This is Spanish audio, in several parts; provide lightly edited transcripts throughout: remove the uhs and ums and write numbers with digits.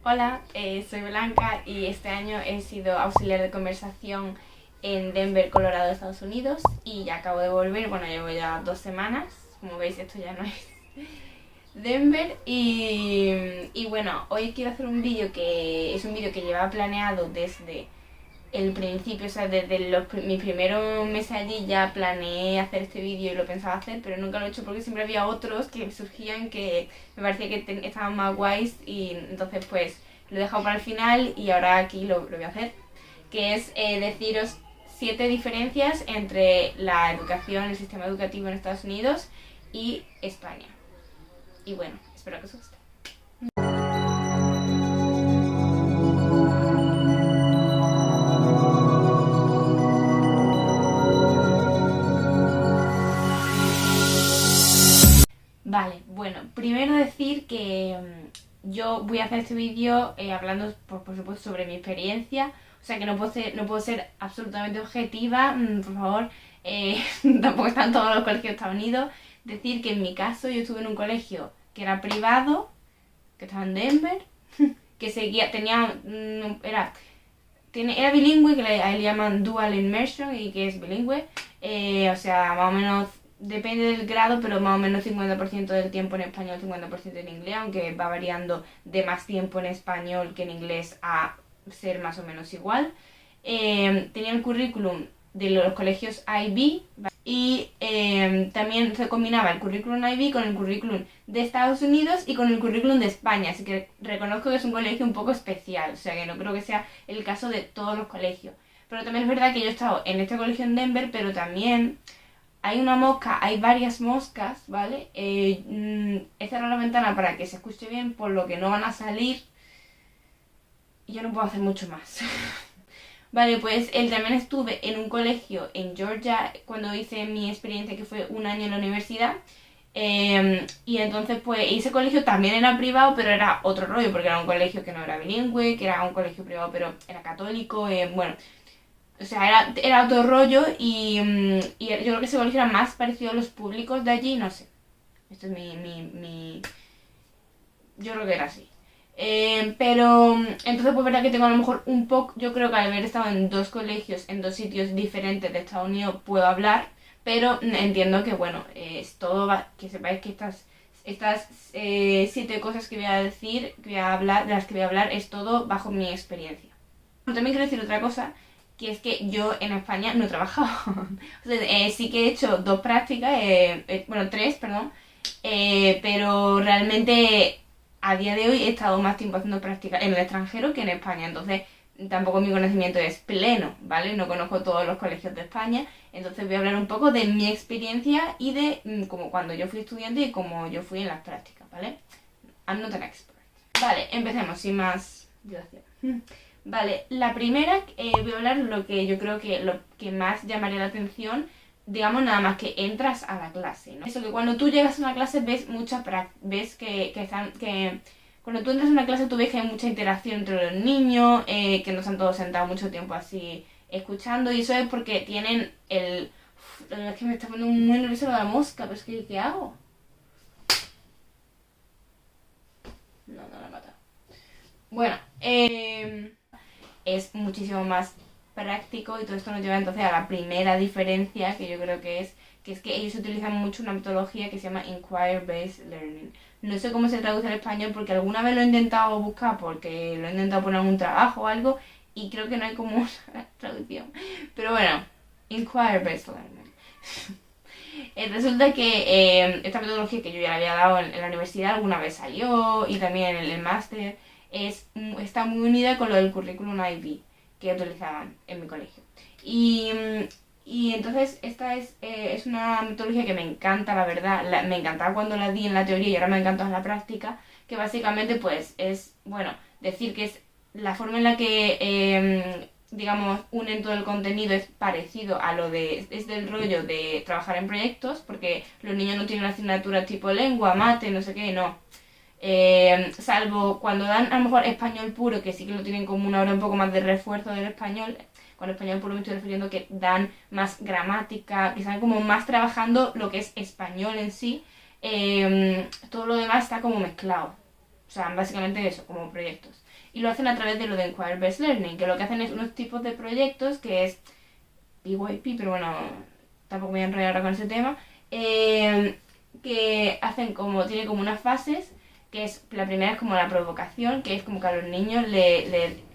Hola, soy Blanca y este año he sido auxiliar de conversación en Denver, Colorado, Estados Unidos y ya acabo de volver, bueno, llevo ya 2 semanas, como veis esto ya no es Denver y bueno, hoy quiero hacer un vídeo que es un vídeo que llevaba planeado desde el principio, o sea, desde mis primeros meses allí ya planeé hacer este vídeo y lo pensaba hacer, pero nunca lo he hecho porque siempre había otros que surgían que me parecía que estaban más guays y entonces pues lo he dejado para el final y ahora aquí lo voy a hacer, que es deciros 7 diferencias entre la educación, el sistema educativo en Estados Unidos y España. Y bueno, espero que os guste. Vale, bueno, primero decir que yo voy a hacer este vídeo hablando, por supuesto, sobre mi experiencia, o sea que no puedo ser absolutamente objetiva, por favor, tampoco están todos los colegios de Estados Unidos. Decir que en mi caso yo estuve en un colegio que era privado, que estaba en Denver, que era bilingüe, que a él le llaman dual immersion y que es bilingüe, o sea, más o menos depende del grado, pero más o menos 50% del tiempo en español, 50% en inglés, aunque va variando de más tiempo en español que en inglés a ser más o menos igual. Tenía el currículum de los colegios IB y también se combinaba el currículum IB con el currículum de Estados Unidos y con el currículum de España, así que reconozco que es un colegio un poco especial, o sea que no creo que sea el caso de todos los colegios. Pero también es verdad que yo he estado en este colegio en Denver, pero también hay varias moscas, ¿vale? He cerrado la ventana para que se escuche bien, por lo que no van a salir y yo no puedo hacer mucho más. Vale, pues también estuve en un colegio en Georgia cuando hice mi experiencia, que fue un año en la universidad. Y entonces, pues, ese colegio también era privado, pero era otro rollo, porque era un colegio que no era bilingüe, que era un colegio privado, pero era católico. Bueno, o sea, era otro rollo y yo creo que ese colegio era más parecido a los públicos de allí, no sé. Esto es yo creo que era así. Pero entonces pues verdad que tengo a lo mejor un poco, yo creo que al haber estado en dos colegios, en dos sitios diferentes de Estados Unidos puedo hablar, pero entiendo que bueno, es todo, que sepáis que estas 7 cosas que voy a decir, que voy a hablar, de las que voy a hablar, es todo bajo mi experiencia. También quiero decir otra cosa, que es que yo en España no he trabajado. O sea, sí que he hecho 2 prácticas, bueno, 3, perdón, pero realmente a día de hoy he estado más tiempo haciendo prácticas en el extranjero que en España, entonces tampoco mi conocimiento es pleno, ¿vale? No conozco todos los colegios de España, entonces voy a hablar un poco de mi experiencia y de como cuando yo fui estudiante y cómo yo fui en las prácticas, ¿vale? I'm not an expert. Vale, empecemos sin más dilación. Vale, la primera voy a hablar lo que yo creo que lo que más llamaría la atención, digamos nada más que entras a la clase, ¿no? Eso que cuando tú llegas a una clase ves ves que cuando tú entras a una clase tú ves que hay mucha interacción entre los niños, que no están todos sentados mucho tiempo así escuchando y eso es porque tienen es que me está poniendo muy nerviosa la mosca, pero es que ¿qué hago? No, no la he matado. Bueno, es muchísimo más práctico y todo esto nos lleva entonces a la primera diferencia que yo creo que es que ellos utilizan mucho una metodología que se llama Inquiry-Based Learning. No sé cómo se traduce al español porque alguna vez lo he intentado buscar porque lo he intentado poner en un trabajo o algo y creo que no hay como una traducción. Pero bueno, Inquiry-Based Learning. Resulta que esta metodología que yo ya le había dado en la universidad alguna vez salió y también en el máster está muy unida con lo del currículum IB que utilizaban en mi colegio. Y entonces esta es una metodología que me encanta, la verdad. Me encantaba cuando la di en la teoría y ahora me encanta en la práctica, que básicamente pues es, bueno, decir que es la forma en la que digamos, unen todo el contenido es parecido a lo es del rollo de trabajar en proyectos, porque los niños no tienen asignaturas tipo lengua, mate, no sé qué, no. Salvo cuando dan a lo mejor español puro, que sí que lo tienen como una hora un poco más de refuerzo del español. Con español puro me estoy refiriendo que dan más gramática, que están como más trabajando lo que es español en sí. Todo lo demás está como mezclado. O sea, básicamente eso, como proyectos. y lo hacen a través de lo de Inquiry Based Learning, que lo que hacen es unos tipos de proyectos que es PYP, pero bueno, tampoco me voy a enrollar ahora con ese tema, que hacen como, tiene como unas fases, que es, la primera es como la provocación, que es como que a los niños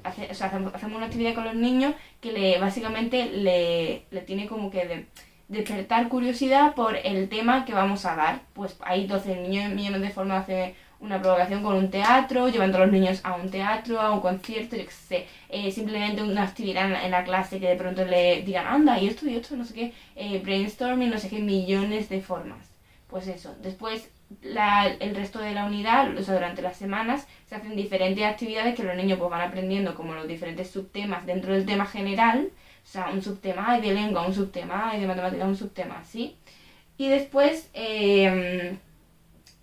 hacemos una actividad con los niños que básicamente le tiene como que despertar curiosidad por el tema que vamos a dar. Pues hay 12 millones de formas de hacer una provocación con un teatro, llevando a los niños a un teatro, a un concierto, yo qué sé, simplemente una actividad en la clase que de pronto le digan, anda, y esto, no sé qué, brainstorming, no sé qué, millones de formas. Pues eso, después el resto de la unidad, o sea, durante las semanas, se hacen diferentes actividades que los niños pues van aprendiendo como los diferentes subtemas dentro del tema general, o sea, un subtema de lengua, un subtema de matemáticas, un subtema así. Y después,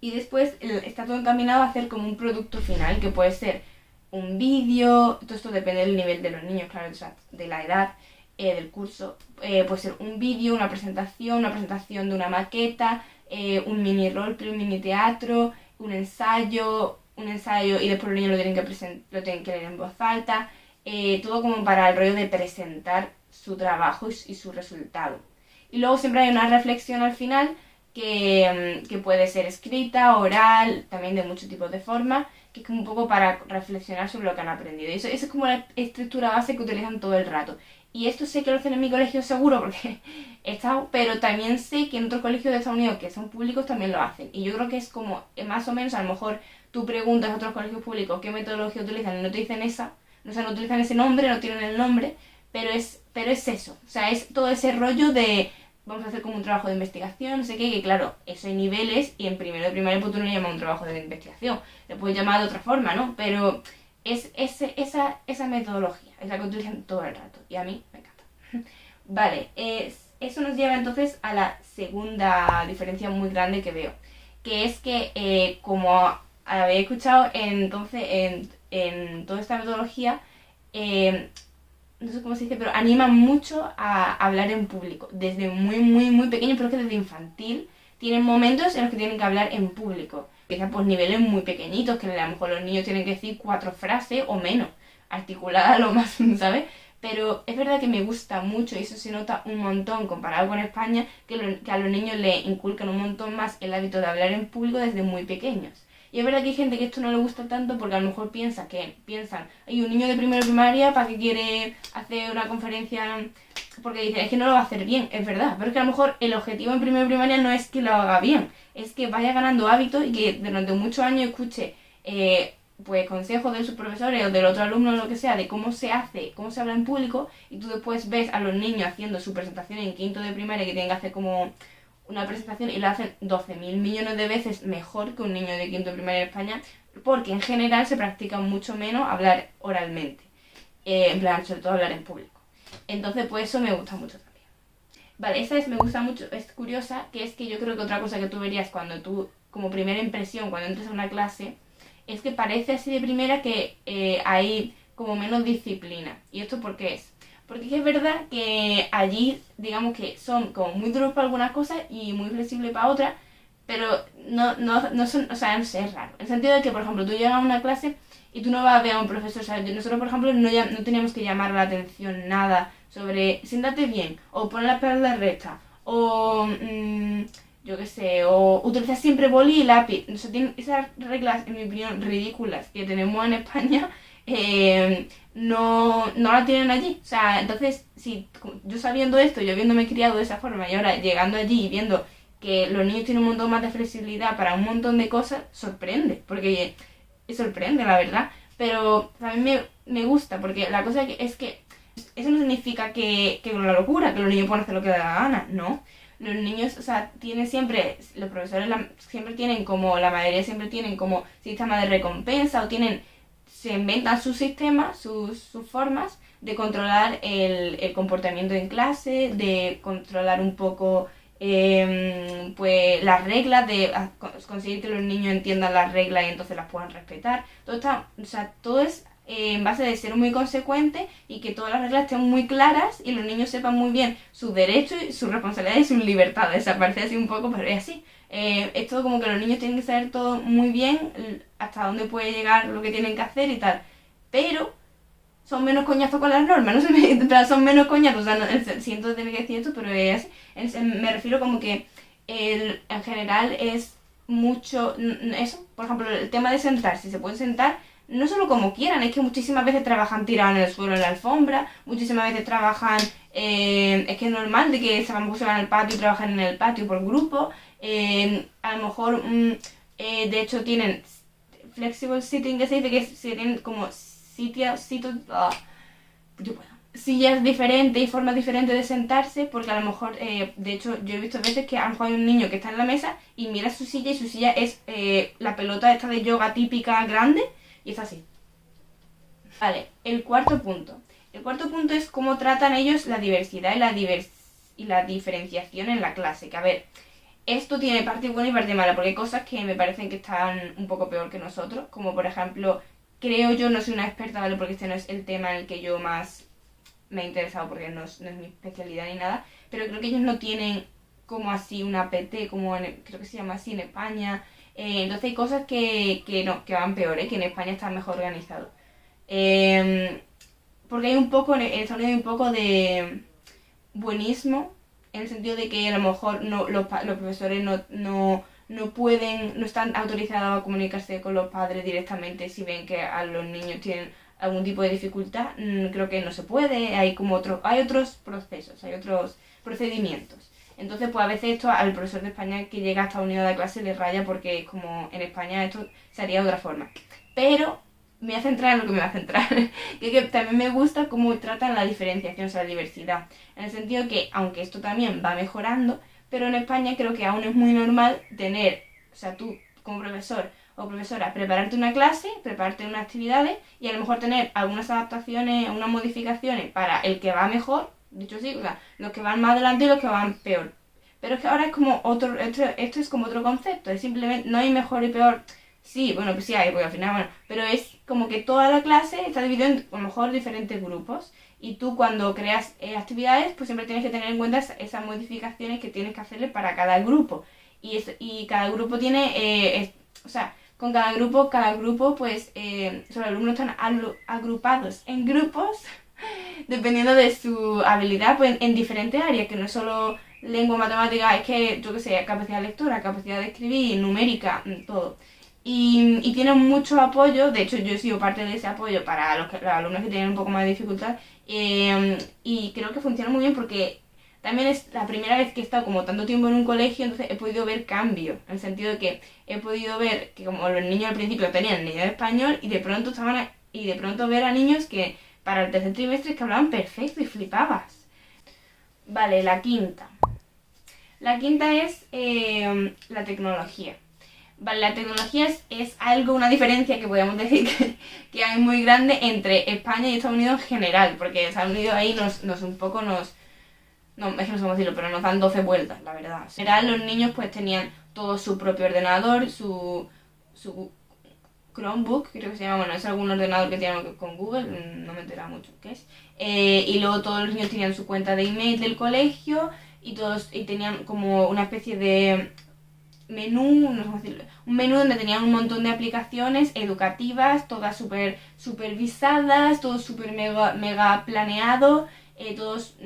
está todo encaminado a hacer como un producto final, que puede ser un vídeo, todo esto depende del nivel de los niños, claro, o sea, de la edad del curso. Puede ser un vídeo, una presentación de una maqueta, un mini roleplay, un mini teatro, un ensayo y después los niños lo tienen que leer en voz alta, todo como para el rollo de presentar su trabajo y su resultado. Y luego siempre hay una reflexión al final que puede ser escrita, oral, también de muchos tipos de formas, que es como un poco para reflexionar sobre lo que han aprendido. Y eso es como la estructura base que utilizan todo el rato. Y esto sé que lo hacen en mi colegio seguro porque he estado, pero también sé que en otros colegios de Estados Unidos que son públicos también lo hacen. Y yo creo que es como, más o menos, a lo mejor tú preguntas a otros colegios públicos qué metodología utilizan y no te dicen esa, o sea, no utilizan ese nombre, no tienen el nombre, pero es eso. O sea, es todo ese rollo de vamos a hacer como un trabajo de investigación, no sé qué, que claro, eso hay niveles y en primero de primaria pues tú no le llamas un trabajo de investigación, le puedes llamar de otra forma, ¿no? Pero es esa metodología, es la que utilizan todo el rato y a mí me encanta. Vale, eso nos lleva entonces a la segunda diferencia muy grande que veo, que es que como habéis escuchado entonces en toda esta metodología, no sé cómo se dice, pero animan mucho a hablar en público, desde muy, muy, muy pequeño, pero que desde infantil tienen momentos en los que tienen que hablar en público. Empiezan pues niveles muy pequeñitos, que a lo mejor los niños tienen que decir 4 frases o menos, articuladas lo más, ¿sabes? Pero es verdad que me gusta mucho y eso se nota un montón comparado con España, que a los niños les inculcan un montón más el hábito de hablar en público desde muy pequeños. Y es verdad que hay gente que esto no le gusta tanto porque a lo mejor piensan, hay un niño de primero primaria, ¿para qué quiere hacer una conferencia? Porque dice, es que no lo va a hacer bien, es verdad. Pero es que a lo mejor el objetivo en primero primaria no es que lo haga bien, es que vaya ganando hábitos y que durante muchos años escuche pues consejos de sus profesores o del otro alumno o lo que sea de cómo se habla en público, y tú después ves a los niños haciendo su presentación en quinto de primaria que tienen que hacer como una presentación y lo hacen 12.000 millones de veces mejor que un niño de quinto de primaria en España, porque en general se practica mucho menos hablar oralmente, en plan, sobre todo hablar en público. Entonces, pues eso me gusta mucho también. Vale, me gusta mucho, es curiosa, que es que yo creo que otra cosa que tú verías cuando tú, como primera impresión, cuando entras a una clase, es que parece así de primera que hay como menos disciplina. ¿Y esto por qué es? Porque es verdad que allí, digamos que son como muy duros para algunas cosas y muy flexibles para otras, pero no son, o sea, no sé, es raro. En el sentido de que, por ejemplo, tú llegas a una clase y tú no vas a ver a un profesor, o sea, nosotros, por ejemplo, no teníamos que llamar la atención nada sobre siéntate bien, o pon la espalda recta, o yo qué sé, o utilizar siempre boli y lápiz. O sea, tienen esas reglas, en mi opinión, ridículas que tenemos en España, no la tienen allí. O sea, entonces, si yo sabiendo esto, yo habiéndome criado de esa forma y ahora llegando allí y viendo que los niños tienen un montón más de flexibilidad para un montón de cosas, sorprende, porque sorprende, la verdad. Pero también me gusta, porque la cosa es que eso no significa que una locura, que los niños pueden hacer lo que les da la gana, no. Los niños, o sea, los profesores siempre tienen como, la mayoría siempre tienen como sistema de recompensa o se inventan sus sistemas, sus formas de controlar el comportamiento en clase, de controlar un poco pues las reglas, de conseguir que los niños entiendan las reglas y entonces las puedan respetar. Todo es en base de ser muy consecuente y que todas las reglas estén muy claras y los niños sepan muy bien sus derechos, sus responsabilidades y sus libertades. O parece así un poco, pero es así. Es todo como que los niños tienen que saber todo muy bien, hasta dónde puede llegar lo que tienen que hacer y tal. pero son menos coñazos con las normas, no sé, en plan, son menos coñazos, o sea, siento tener que decir esto, pero es así. Me refiero como que en general es mucho, eso, por ejemplo, el tema de sentarse, se pueden sentar no solo como quieran, es que muchísimas veces trabajan tirados en el suelo en la alfombra, muchísimas veces trabajan, es que es normal de que a lo mejor se van al patio y trabajan en el patio por grupo, a lo mejor, de hecho tienen flexible sitting, que se dice que se tienen como yo puedo. Sillas diferentes y formas diferentes de sentarse, porque a lo mejor, de hecho, yo he visto veces que a lo mejor hay un niño que está en la mesa y mira su silla y su silla es la pelota esta de yoga típica grande y es así. Vale, el cuarto punto. El cuarto punto es cómo tratan ellos la diversidad y la diferenciación en la clase. Que a ver, esto tiene parte buena y parte mala, porque hay cosas que me parecen que están un poco peor que nosotros, como por ejemplo, creo yo, no soy una experta, ¿vale? Porque este no es el tema en el que yo más me he interesado, porque no es mi especialidad ni nada, pero creo que ellos no tienen como así una PT, como creo que se llama así en España. Entonces hay cosas que no, que van peor, que en España está mejor organizado. Porque hay un poco, en Estados Unidos hay un poco de buenismo, en el sentido de que a lo mejor los profesores no pueden, no están autorizados a comunicarse con los padres directamente si ven que a los niños tienen algún tipo de dificultad. Creo que no se puede, hay otros procesos, hay otros procedimientos. Entonces, pues a veces esto al profesor de España que llega a Estados Unidos a la clase le raya, porque es como en España esto se haría de otra forma. Pero me voy a centrar en lo que me va a centrar, que también me gusta cómo tratan la diferenciación, o sea, la diversidad, en el sentido que, aunque esto también va mejorando, pero en España creo que aún es muy normal tener, o sea, tú como profesor o profesora, prepararte una clase, prepararte unas actividades y a lo mejor tener algunas adaptaciones, unas modificaciones para el que va mejor, dicho así, o sea, los que van más adelante y los que van peor. Pero es que ahora es como otro, esto es como otro concepto, es simplemente, no hay mejor y peor. Sí, bueno, pues sí hay, porque al final, bueno, pero es como que toda la clase está dividida en a lo mejor diferentes grupos y tú cuando creas actividades, pues siempre tienes que tener en cuenta esas modificaciones que tienes que hacerle para cada grupo. Y cada grupo tiene, o sea, con cada grupo, pues, los alumnos están agrupados en grupos dependiendo de su habilidad, pues, en diferentes áreas, que no es solo lengua, matemática, es que, yo qué sé, capacidad de lectura, capacidad de escribir, numérica, todo. Y tienen mucho apoyo, de hecho yo he sido parte de ese apoyo para los alumnos que tienen un poco más de dificultad, y creo que funciona muy bien porque también es la primera vez que he estado como tanto tiempo en un colegio, entonces he podido ver cambio, en el sentido de que he podido ver que como los niños al principio tenían ni idea de español y de pronto y de pronto ver a niños que para el tercer trimestre que hablaban perfecto y flipabas. Vale, la quinta. La quinta es la tecnología. Vale, la tecnología es algo, una diferencia que podemos decir que hay muy grande entre España y Estados Unidos en general, porque Estados Unidos ahí nos un poco nos... No, es que no sé cómo decirlo, pero nos dan 12 vueltas, la verdad. En general los niños pues tenían todo su propio ordenador, su Chromebook, creo que se llama, bueno, es algún ordenador que tienen con Google, no me he enterado mucho qué es. Y luego todos los niños tenían su cuenta de email del colegio y tenían como una especie de menú, no sé cómo decirlo, un menú donde tenían un montón de aplicaciones educativas, todas súper supervisadas, todo súper mega planeado, todos,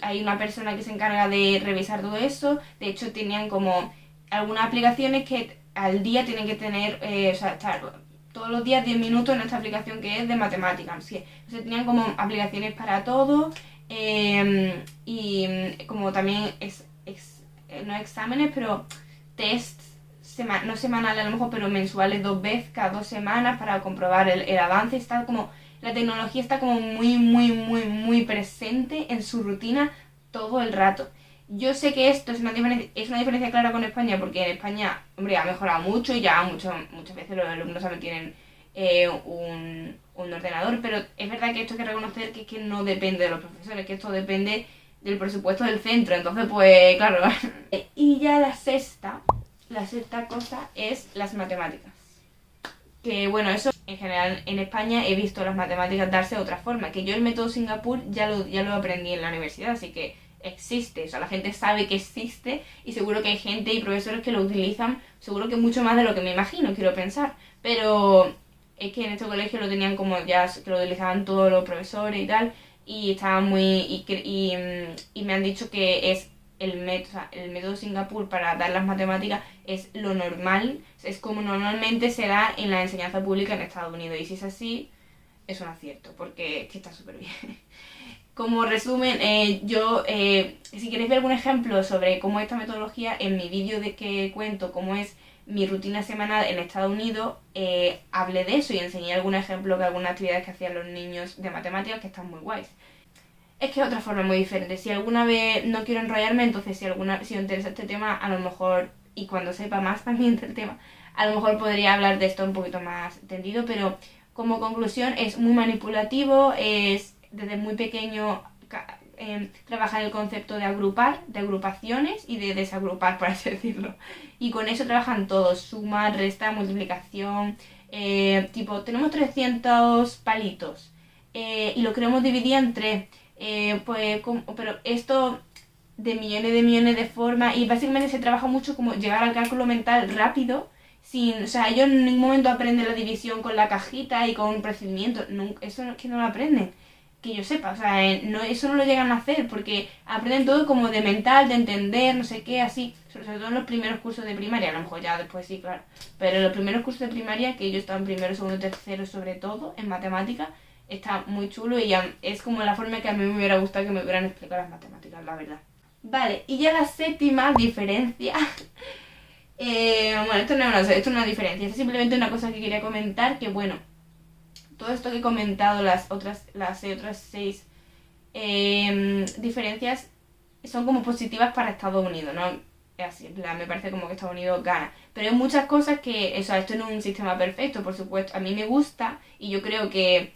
hay una persona que se encarga de revisar todo eso. De hecho tenían como algunas aplicaciones que al día tienen que tener, o sea, estar todos los días 10 minutos en esta aplicación que es de matemáticas, ¿sí? O sea, tenían como aplicaciones para todo, y como también no exámenes, pero tests, no semanales a lo mejor, pero mensuales 2 veces cada 2 semanas para comprobar el avance. Está como, la tecnología está como muy, muy, muy, muy presente en su rutina todo el rato. Yo sé que esto es una diferencia clara con España, porque en España, hombre, ha mejorado mucho y ya muchas veces los alumnos también tienen un ordenador, pero es verdad que esto hay que reconocer que es que no depende de los profesores, que esto depende del presupuesto del centro, entonces pues claro. Y ya la sexta cosa es las matemáticas. Que bueno, eso en general en España he visto las matemáticas darse de otra forma, que yo el método Singapur ya lo aprendí en la universidad, así que existe, o sea, la gente sabe que existe y seguro que hay gente y profesores que lo utilizan, seguro que mucho más de lo que me imagino, quiero pensar, pero es que en este colegio lo tenían como ya, que lo utilizaban todos los profesores y tal, y estaban muy, y me han dicho que es o sea, el método Singapur para dar las matemáticas es lo normal, es como normalmente se da en la enseñanza pública en Estados Unidos, y si es así, es un acierto, porque es que está súper bien. Como resumen, si queréis ver algún ejemplo sobre cómo es esta metodología, en mi vídeo de que cuento cómo es mi rutina semanal en Estados Unidos, hablé de eso y enseñé algún ejemplo de algunas actividades que hacían los niños de matemáticas que están muy guays. Es que es otra forma muy diferente. Si alguna vez no quiero enrollarme, entonces si os interesa este tema, a lo mejor, y cuando sepa más también del tema, a lo mejor podría hablar de esto un poquito más tendido, pero como conclusión es muy manipulativo, es desde muy pequeño trabajar el concepto de agrupar, de agrupaciones y de desagrupar, por así decirlo. Y con eso trabajan todos, suma, resta, multiplicación, tipo, tenemos 300 palitos y lo queremos dividir en tres. Pero esto de millones de formas y básicamente se trabaja mucho como llegar al cálculo mental rápido sin, o sea, ellos en ningún momento aprenden la división con la cajita y con un procedimiento, eso es que no lo aprenden, que yo sepa, o sea, eso no lo llegan a hacer porque aprenden todo como de mental, de entender, no sé qué, así, sobre todo en los primeros cursos de primaria, a lo mejor ya después sí, claro, pero en los primeros cursos de primaria, que yo estaba en primero, segundo, tercero sobre todo, en matemáticas, está muy chulo y ya es como la forma que a mí me hubiera gustado que me hubieran explicado las matemáticas, la verdad. Vale, y ya la séptima diferencia. Bueno, esto no es una diferencia, es simplemente una cosa que quería comentar, que bueno, todo esto que he comentado, las otras 6 diferencias son como positivas para Estados Unidos, ¿no? Es así, en plan, me parece como que Estados Unidos gana. Pero hay muchas cosas que, o sea, esto no es un sistema perfecto, por supuesto, a mí me gusta y yo creo que,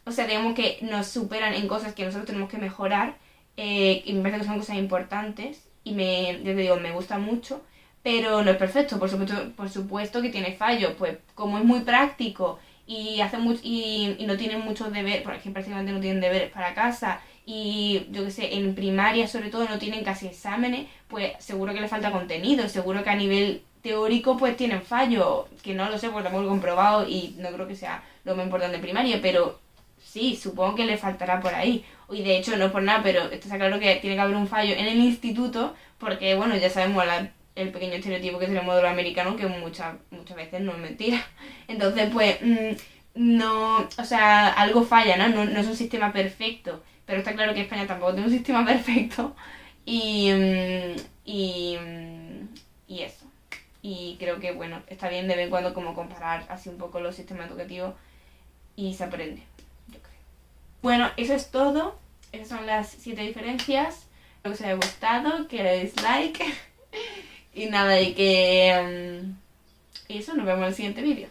o sea, digamos que nos superan en cosas que nosotros tenemos que mejorar, y me parece que son cosas importantes y ya te digo, me gusta mucho, pero no es perfecto, por supuesto que tiene fallos, pues como es muy práctico y y no tienen muchos deberes, por ejemplo, prácticamente no tienen deberes para casa y yo que sé, en primaria sobre todo no tienen casi exámenes, pues seguro que les falta contenido, seguro que a nivel teórico pues tienen fallos, que no lo sé porque tampoco lo he comprobado y no creo que sea lo más importante en primaria, pero sí, supongo que le faltará por ahí. Y de hecho, no es por nada, pero está claro que tiene que haber un fallo en el instituto, porque bueno, ya sabemos el pequeño estereotipo que es el modelo americano, que muchas veces no es mentira. Entonces, pues, no, o sea, algo falla, ¿no? No es un sistema perfecto, pero está claro que España tampoco tiene un sistema perfecto. Y, y eso. Y creo que, bueno, está bien de vez en cuando como comparar así un poco los sistemas educativos y se aprende. Bueno, eso es todo. Esas son las 7 diferencias. Espero que os haya gustado, que le deis like. Y nada, y eso, nos vemos en el siguiente vídeo.